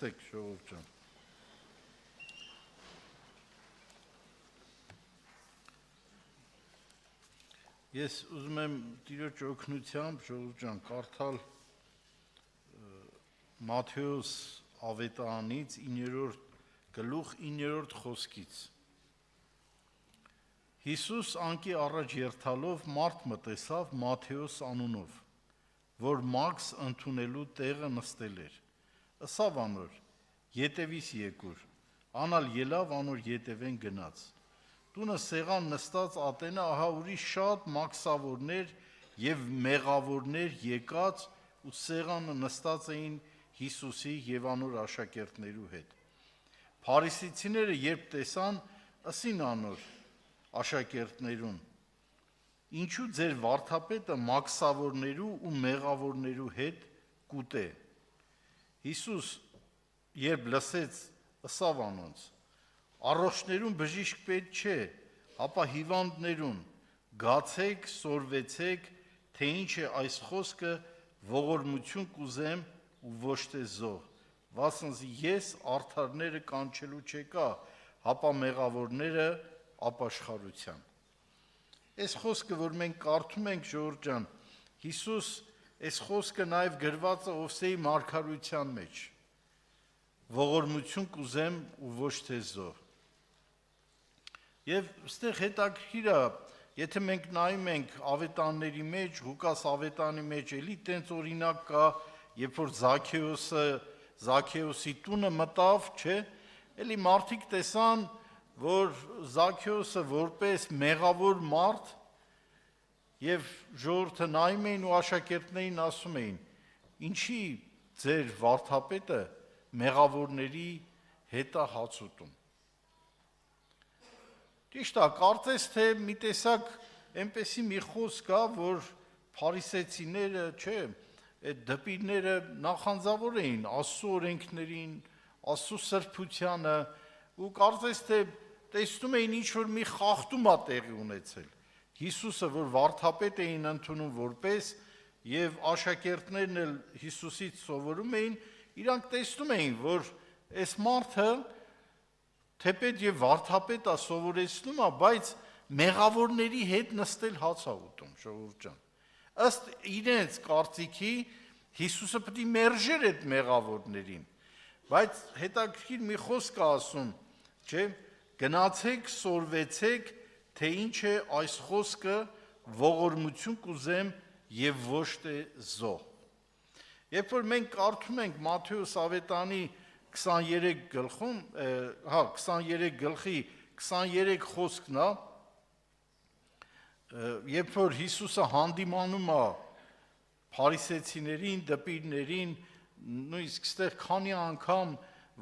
Ժողովուրդ ջան։ Ես ուզում եմ Տիրոջ օգնությամբ ժողովուրդ ջան կարդալ Մատթեոս ավետարանից 9-րդ գլուխ 9-րդ խոսքից։ Հիսուս անկի առաջ երթալով մարդ մտեցավ Մատթեոս անունով, որ մաքս ընդունելու տեղը նստել էր։ Ըսավ անոր. «Ետևիս եկուր», անալ ելավ անոր ետևեն գնաց։ Տունը սեղան նստած ատենը ահա ուրիշ շատ մաքսավորներ եւ մեղավորներ եկած ու սեղանը նստած էին Հիսուսի եւ անոր աշակերտներու հետ։ Փարիսեցիները երբ տեսան, ըսին անոր աշակերտներուն. «Ինչու ձեր վարդապետը մաքսավորներու ու մեղավորներու հետ կուտե»։ Հիսուս երբ լսեց, ըսավ անոնց. «Առողջներուն բժիշկ պետք չէ, հապա հիվանդներուն, գացեք, սորվեցեք, թե ինչ է այս խոսքը, ողորմություն կուզեմ ու ոչ թե զոհ, վասնզի ես արդարները կանչելու չեկա, հապա մեղավորները ապաշխարության»։ Այս խոսքը, որ մենք կարդում ենք ժողովուրդ ջան, Հիսուս այս խոսքը նաև գրված է Ովսեի մարգարության մեջ։ Ողորմություն կուզեմ ու ոչ թե զոհ։ Եվ այստեղ հետաքրքիր է, եթե մենք նայում ենք ավետարանների մեջ, Ղուկաս ավետարանի մեջ էլի տենց օրինակ կա, երբ որ Զաքեոսի տունը մտավ, չէ, էլի մարդիկ տեսան, որ Զաքեոսը որպես մեղավոր մարդ եւ ժողովուրդը նայում էին ու աշակերտներին ասում էին. «Ինչի ձեր վարդապետը մեղավորների հետ է հաց ուտում»։ Ճիշտ է, կարծես թե մի տեսակ այնպեսի մի խոսք կա, որ փարիսեցիները, չէ, այդ դպիրները նախանձավոր էին Աստծո օրենքներին, Աստծո սրբությանը ու կարծես թե տեսնում էին ինչ որ մի խախտում է տեղի ունեցել։ Հիսուսը, որ վարդապետ էին ընդունում որպես եւ աշակերտներն էլ Հիսուսից սովորում էին, իրանք տեսնում էին, որ այս մարդը թեպետ եւ վարդապետ է սովորեցնում է, բայց մեղավորների հետ նստել հաց է ուտում, ժողովուրդ ջան։ Ըստ իրենց կարծիքի Հիսուսը պետք է մերժեր այդ մեղավորներին, բայց հետաքրքիր մի խոսք է ասում, չէ, գնացեք, սորվեցեք, թե ինչ է այս խոսքը, ողորմություն կուզեմ եւ ոչ թե զոհ։ Երբ որ մենք կարդում ենք Մատթեոս ավետարանի 23 գլխում, 23 գլխի 23 խոսքն է, երբ որ Հիսուսը հանդիմանում է փարիսեցիներին, դպիրներին, նույնիսկ այստեղ քանի անգամ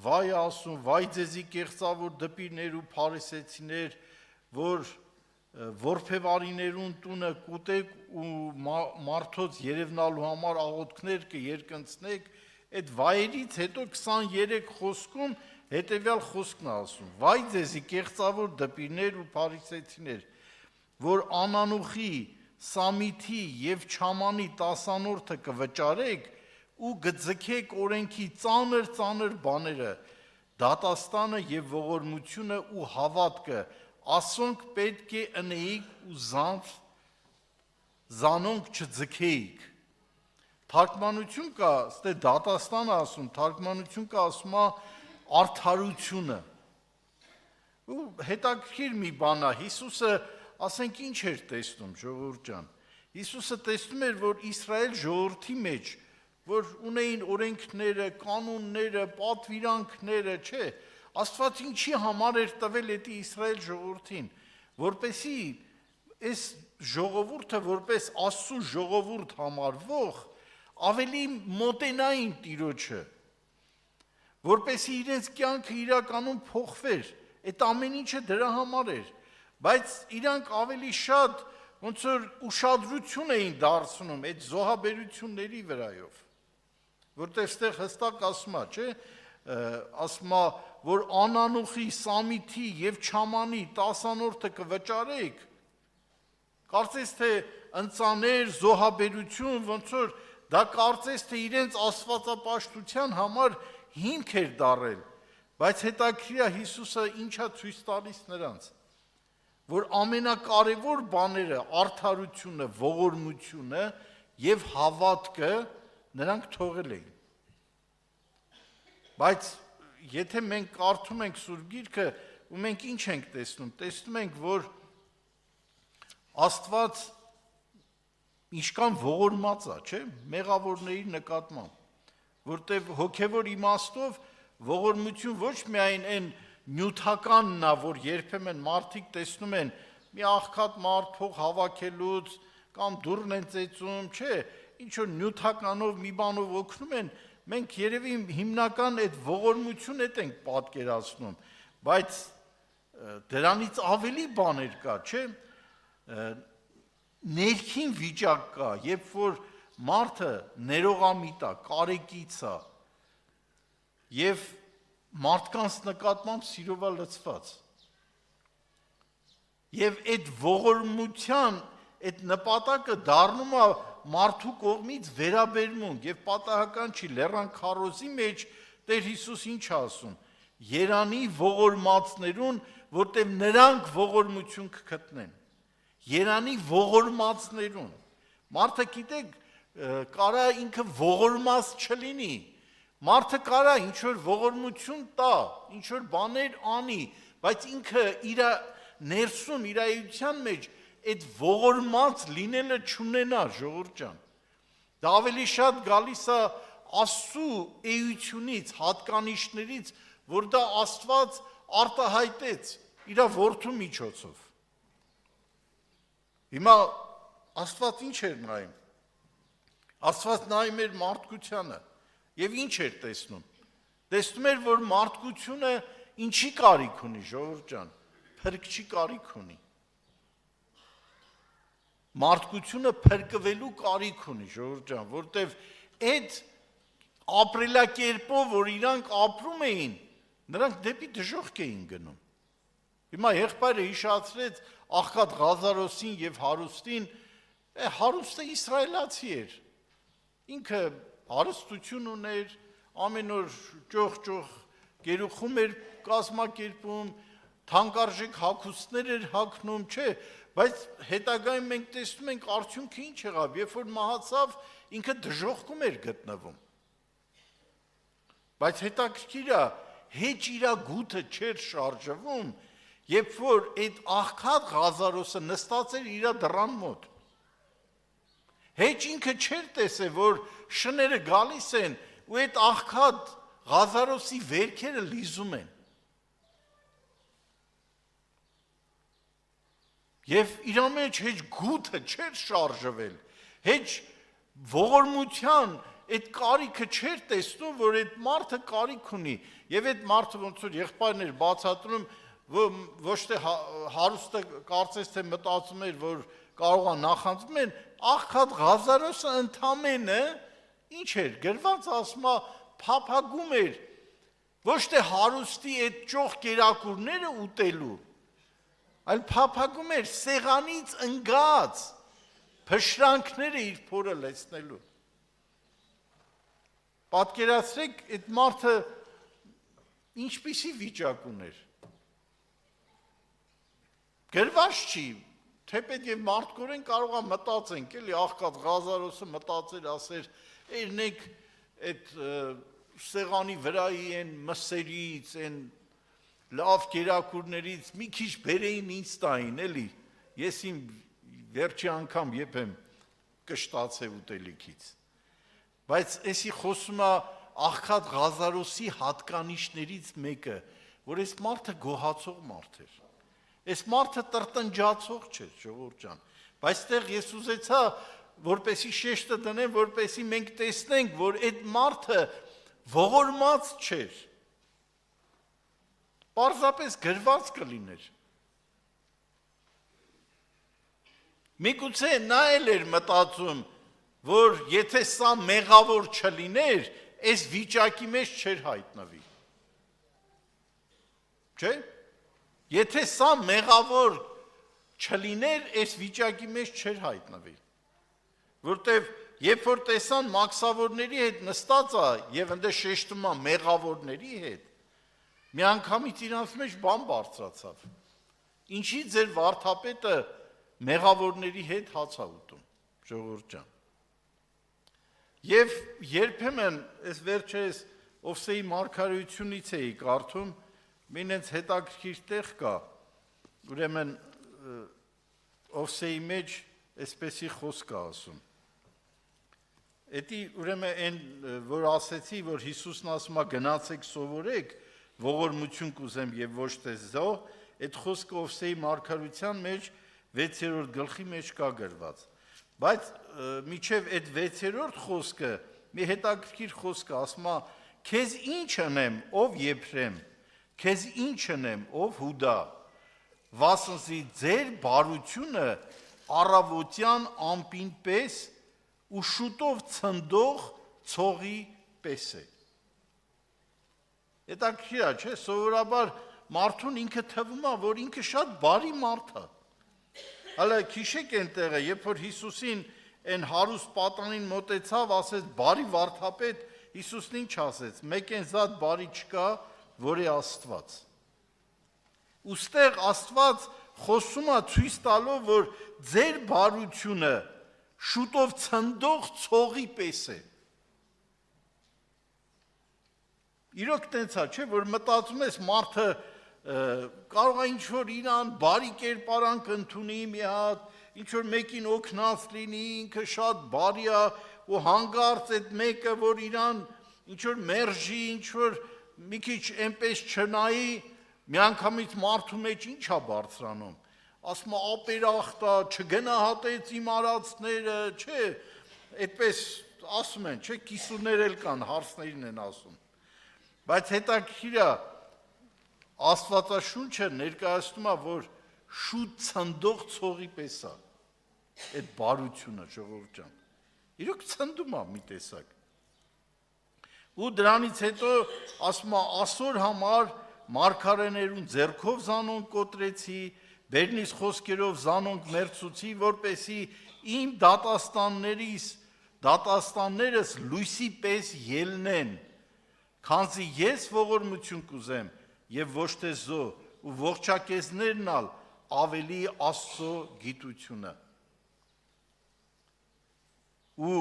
վայ ասում, վայ ձեզի կեղծավոր դպիրներ ու փարիսեցիներ, որ որբևարիներուն տունը կուտեք ու մարդոց երևնալու համար աղոթքներ կերկնցնեք, այդ վայերից հետո 23 խոսքում հետևյալ խոսքն է ասում. «Վայ ձեզի կեղծավոր դպիրներ ու փարիսեցիներ, որ անանուխի, սամիթի եւ չամանի տասանորդը կվճարեք ու գձգեք օրենքի ծանր բաները, դատաստանը եւ ողորմությունը ու հավատքը, ասոնք պետք է ընեիք ու զանոնք չձգեիք»։ Թարգմանություն կա, ստե դատաստանը ասում, թարգմանություն կա ասում է արդարությունը։ Ու հետաքրքիր մի բան է, Հիսուսը ասենք ինչ էր տեսնում, ժողովուրդ ջան։ Հիսուսը տեսնում էր, որ Իսրայել ժողովրդի մեջ, որ ունեին օրենքները, կանոնները, պատվիրանքները, չէ, Աստված ինչի համար էր տվել այդ Իսրայել ժողովրդին, որպեսի այս ժողովուրդը որպես Աստծո ժողովուրդ համարվող ավելի մոտենային Տիրոջը, որպեսի իրենց կյանքը իրականում փոխվեր, այդ ամեն ինչը դրա համար էր, բայց իրանք ավելի շատ ոնց որ ուշադրություն էին դարձնում այդ զոհաբերությունների վրայով, որտեղ ստեղ հստակ ասում է, չէ, ասում է, որ անանուխի, սամիթի եւ չամանի տասանորդը կվճարեք, կարծես թե ընծաներ, զոհաբերություն, ոնց որ դա կարծես թե իրենց աստվածապաշտության համար հիմք էր դարել, բայց հետաքրքիր է Հիսուսը ինչա ցույց տալիս նրանց, որ ամենակարևոր բաները արդարությունը, ողորմությունը եւ հավատքը նրանք թողել էին։ Բայց եթե մենք կարդում ենք Սուրբ Գիրքը, ու մենք ինչ ենք տեսնում, տեսնում ենք, որ Աստված ինչքան ողորմած է, չէ՞, մեղավորների նկատմամբ, որտեղ հոգևոր իմաստով ողորմություն ոչ միայն այն նյութականն է, որ երբեմն մարդիկ տեսնում են մի աղքատ մարդ փող հավաքելուց կամ դուրն են ծեծում, չէ, ինչ որ նյութականով մի բանով օգնում են, մենք երևի հիմնական այդ ողորմություն ենք պատկերացնում, բայց դրանից ավելի բաներ կա, չէ, ներքին վիճակ կա, երբ որ մարդը ներողամիտ է, կարեկից է եւ մարդկանց նկատմամբ սիրով է լցված։ Եվ այդ ողորմության այդ նպատակը դառնում է մարդու կողմից վերաբերմունք եւ պատահական չի լեռան քարոզի մեջ Տեր Հիսուս ինչ է ասում. Երանի ողորմածներուն, որտեղ նրանք ողորմություն կգտնեն։ Երանի ողորմածներուն։ Մարդը գիտեք, կարա ինքը ողորմած չլինի։ Մարդը կարա ինչ որ ողորմություն տա, ինչ որ բաներ անի, բայց ինքը իր ներսում, իր էության մեջ այդ ողորմած լինելը չունենա, ժողովուրդ ջան։ Դա ավելի շատ գալիս է Աստծու էությունից, հատկանիշներից, որ դա Աստված արտահայտեց իր որդու միջոցով։ Հիմա Աստված ինչ էր նայում։ Աստված նայում էր մարդկությանը եւ ինչ էր տեսնում։ Տեսնում էր, որ մարդկությունը ինչի կարիք ունի, ժողովուրդ ջան, փրկչի կարիք ունի։ Մարդկությունը փրկվելու կարիք ունի, ժողովուրդ ջան, որտեվ այդ ապրելակերպով, որ իրանք ապրում էին, նրանք դեպի դժոխք էին գնում։ Հիմա եղբայրը հիշացրեց աղքատ Ղազարոսին եւ հարուստին, հարուստը իսրայելացի էր։ Ինքը հարստություն ուներ, ամեն օր ճոխ գերուխում էր կազմակերպում, թանկարժեք հագուստներ էր հագնում, չէ, բայց հետագայում մենք տեսնում ենք արդյունքը ինչ եղավ, երբ որ մահացավ, ինքը դժոխքում էր գտնվում։ Բայց հետաքրքիր է, հեչ իր գութը չէր շարժվում, երբ որ այդ աղքատ Ղազարոսը նստած էր իր դռան մոտ։ Հեչ ինքը չէր տեսել, որ շները գալիս են ու այդ աղքատ Ղազարոսի վերքերը լիզում են։ Եվ իր մեջ հեչ գութը չէր շարժվել, հեչ ողորմության այդ կարիքը չէր տեսնում, որ այդ մարդը կարիք ունի, եւ այդ մարդը ոնց որ եղբայրներ բացատրում, ոչ թե հարուստը կարծես թե մտածում էր, որ կարող է նախանձում են, աղքատ Ղազարոսը ընդամենը ինչ էր, գրված ասում է, փափագում էր, ոչ թե հարուստի այդ ճոխ կերակուրները ուտելու, այլ փափագում էր սեղանից ընկած փշրանքները իր փորը լեցնելու։ Պատկերացրեք, այդ մարդը ինչպիսի վիճակ ուներ։ Գրված չի, թեպետ եւ մարդկորեն կարող է մտածենք, էլի աղքատ Ղազարոսը մտածեր, ասեր, «Երնեք այդ սեղանի վրայի են մսերից, են լավ կերակուրներից մի քիչ բերեին ինձ տային, էլի, ես իմ վերջի անգամ եփեմ կշտացե ուտելիքից»։ Բայց էսի խոսում է աղքատ Ղազարոսի հատկանիշներից մեկը, որ այս մարդը գոհացող մարդ էր։ Այս մարդը տրտնջացող չէր, ժողովուրդ ջան, բայց այդտեղ ես ուզեցա, որպեսի շեշտը դնեմ, որպեսի մենք տեսնենք, որ այդ մարդը ողորմած չէր։ Պարզապես գրված կլիներ։ Միգուցե նա էլ էր մտածում, որ եթե սա մեղավոր չլիներ, այս վիճակի մեջ չէր հայտնվի։ Չէ՞։ Եթե սա մեղավոր չլիներ, այս վիճակի մեջ չէր հայտնվի։ Որտև երբ որ տեսան մաքսավորների հետ նստած է եւ ընդ շեշտում է մեղավորների հետ, միանգամից իրանց մեջ բան բարձրացավ։ Ինչի ձեր վարդապետը մեղավորների հետ հաց է ուտում, ժողովուրդ ջան։ Եվ երբեմն այս վերջերս Ովսեի մարգարեությունից էի կարդում, մինենց հետաքրքիր տեղ կա, ուրեմն Ովսեի մեջ այսպեսի խոսք է ասում։ Էդի ուրեմն այն, որ ասեցի, որ Հիսուսն ասում է գնացեք սովորեք, ողորմություն կուզեմ եւ ոչ թե զոհ, այդ խոսքը Ովսեի մարգարեության մեջ 6-րդ գլխի մեջ կա գրված։ Բայց միջև այդ 6-րդ խոսքը մի հետաքրքիր խոսք է, ասում է քեզ ինչ անեմ, ով Եփրեմ, քեզ ինչ անեմ, ով Հուդա, վասնզի ձեր բարությունը առավոտյան ամպին պես ու շուտով ցնդող ցողի պես է։ Հետաքրքիր է, չէ՞, սովորաբար մարդուն ինքը թվում է, որ ինքը շատ բարի մարդ է։ Հələ քիշեք այն տեղը, երբ որ Հիսուսին այն հարուստ պատանին մոտեցավ, ասեց բարի վարդապետ, Հիսուսն ինչ ասեց. մեկ այն զատ բարի չկա, որ է Աստված։ Ոստեղ Աստված խոսում է ցույց տալով, որ ձեր բարությունը շուտով ցնդող ցողի պես է։ Իրոք տենց է, չէ՞, որ մտածում ես մարդը կարող է ինչ-որ իրան բարի կերպարանք ընդունի մի հատ, ինչ-որ մեկին օգնած լինի, ինքը շատ բարի է ու հանգարց այդ մեկը, որ իրան ինչ-որ մերժի, ինչ-որ մի քիչ այնպես չնայի, միանգամից մարդու մեջ ինչ է բարձրանում։ Ասում է ապերախտ է, չգնահատեց իմ արածները, չէ, այդպես ասում են, չէ, կիսուներ էլ կան, հարցներին են ասում։ Բայց հետաքրքիր է, Աստվածաշունչը ներկայացնում է, որ շուտ ցնդող ցողի պես է այդ բարությունը, ժողովուրդ ջան։ Իրոք ցնդում է մի տեսակ։ Ու դրանից հետո ասում է ասոր համար մարգարեներուն ձեռքով զանոնք կոտրեցի, բերնիս խոսքերով զանոնք մերցուցի, որպեսի իմ դատաստաններս լույսի պես ելնեն, քանզի ես ողորմություն կուզեմ եւ ոչ թե զոհ, ու ողջակեզներն ալ ավելի Աստծո գիտությունը։ Ու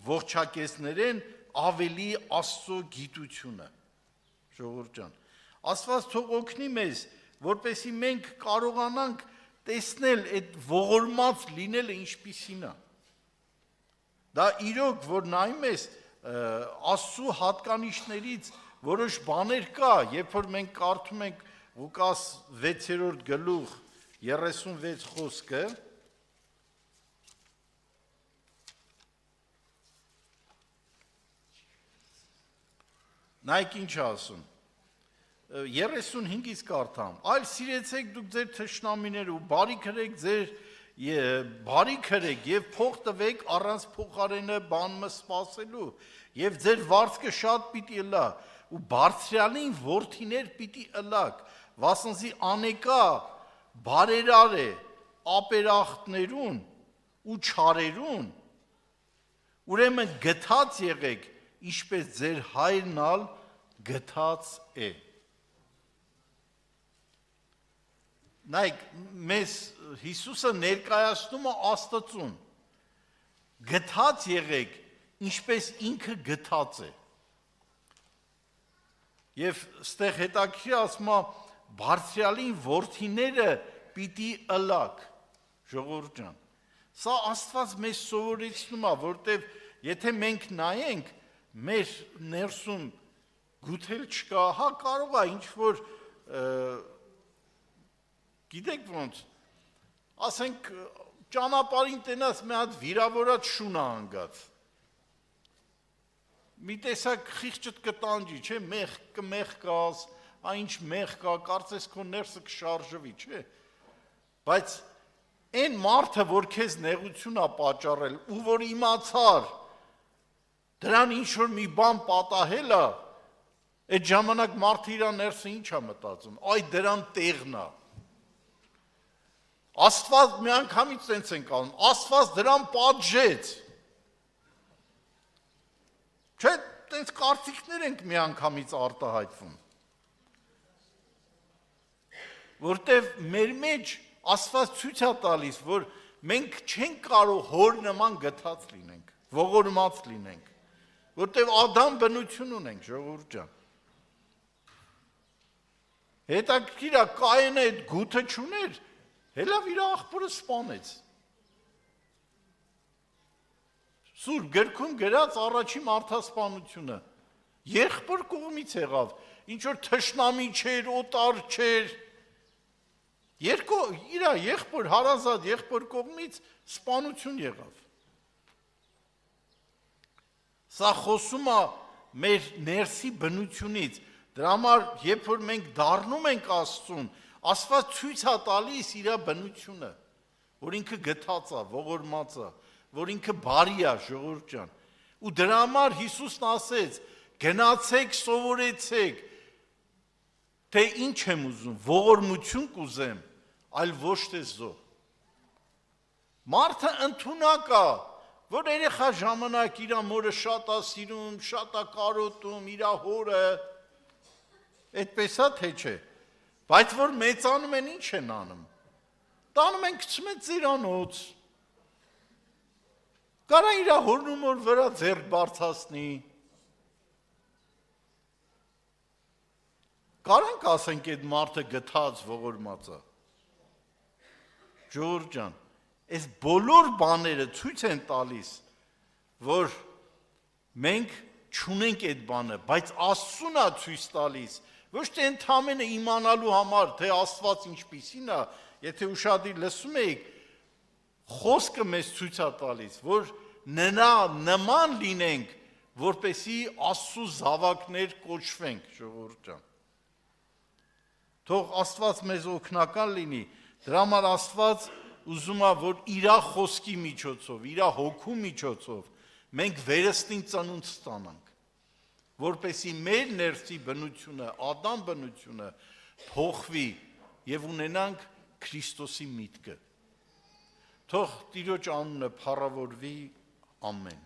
ողջակեզներեն ավելի Աստծո գիտությունը։ Ժողովուրդ ջան, Աստված թող օգնի մեզ, որպեսզի մենք կարողանանք տեսնել այդ ողորմած լինելը ինչպիսին է։ Դա իրոք, որ նայում ես Աստծո հատկանիշներից որոշ բաներ կա, երբ որ մենք կարդում ենք Ղուկաս 6-րդ գլուխ 36 խոսքը, նայեք ինչ ասում, 35-ից կարդամ, այլ սիրեցեք դուք ձեր թշնամիները ու բարի քրեք և փող տվեք առանց փոխարենը բանմը սպասելու և ձեր վարձքը շատ պիտի ըլա ու բարձրյալին որդիներ պիտի ըլակ, վասնզի անեկա բարերար է ապերախտներուն ու չարերուն, ուրեմն գթած եղեք, ինչպես ձեր հայրն ալ գթած է։ Նայք, մեզ Հիսուսը ներկայացնում է Աստծուն, գթած եղեք, ինչպես ինքը գթած է։ Եվ ստեղ հետաքրքիր ասում է բարձրյալին որդիները պիտի ըլակ, ժողովուրդ ջան։ Սա Աստված մեզ սովորեցնում է, որտեվ եթե մենք նայենք, մեր ներսում գութել չկա, հա կարող է ինչ-որ, գիտեք ոնց, ասենք ճանապարհին տենաս մի հատ վիրավորած շուն է հանգած։ Մի տեսակ խիղճդ կտանջի, չէ, մեղ կաս, ինչ մեղ կա, կարծես քո ներսը կշարժվի, չէ։ Բայց այն մարդը, որ քեզ նեղություն է պատճառել, ու որ իմացար, դրան ինչ-որ մի բան պատահել է, այդ ժամանակ մարդը իր ներսը ինչ է մտածում, այ դրան տեղն է։ Աստված մի անգամից տենց ենք անում, Աստված դրան պատժեց, Չէ, տենց կարծիքներ ենք մի անգամից արտահայտվում։ Որտեվ մեր մեջ Աստված ցույց է տալիս, որ մենք չենք կարող հոր նման գթած լինենք, ողորմած լինենք, որտեվ Ադամ բնություն ունենք, ժողովուրդ ջան։ Հետաքրքիր է, Կայենը այդ գութը չուներ, հելավ իր աղբորը սպանեց։ Սուրբ գրքում գրած առաջի մարդասպանությունը եղբոր կողմից եղավ, ինչ որ թշնամի չէր, օտար չէր, իր եղբոր հարազատ եղբոր կողմից սպանություն եղավ։ Սա խոսում է մեր ներսի բնությունից, դրա համար երբ որ մենք դառնում ենք Աստծուն, Աստված ցույց է տալիս իր բնությունը, որ ինքը գթած է, ողորմած է, որ ինքը բարի է, ժողովուրդ ջան։ Ու դրա համար Հիսուսն ասեց. գնացեք, սովորեցեք, թե ինչ եմ ուզում, ողորմություն կուզեմ, այլ ոչ թե զոհ։ Մարդը ընդունակ է, որ երեխա ժամանակ իր մորը շատ է սիրում, շատ է կարոտում, իր հորը, այդպես է թե չէ, բայց որ մեծանում են ինչ են անում, տանում են գցում են ծիրանոց, կարա իր հորն ու մոր վրա ձեռք բարձրացնի, կարանք ասենք այդ մարդը գթած ողորմած է։ Ժողովուրդ ջան, այս բոլոր բաները ցույց են տալիս, որ մենք չունենք այդ բանը, բայց Աստծուն է ցույց տալիս, ոչ թե ընդամենը իմանալու համար, թե Աստված ինչպիսին է, եթե ուշադիր լսում եք, խոսքը մեզ ցույց է տալիս, որ նրա նման լինենք, որպեսզի Աստծու զավակներ կոչվենք, ժողովուրդ ջան։ Թող Աստված մեզ օգնական լինի, դրա համար Աստված ուզում է, որ իր խոսքի միջոցով, իր հոգու միջոցով մենք վերստին ծնունդ ստանանք, որպեսզի մեր ներսի բնությունը, Ադամ բնությունը փոխվի եւ ունենանք Քրիստոսի միտքը։ Թող Տիրոջ անունը փառավորվի, ամեն։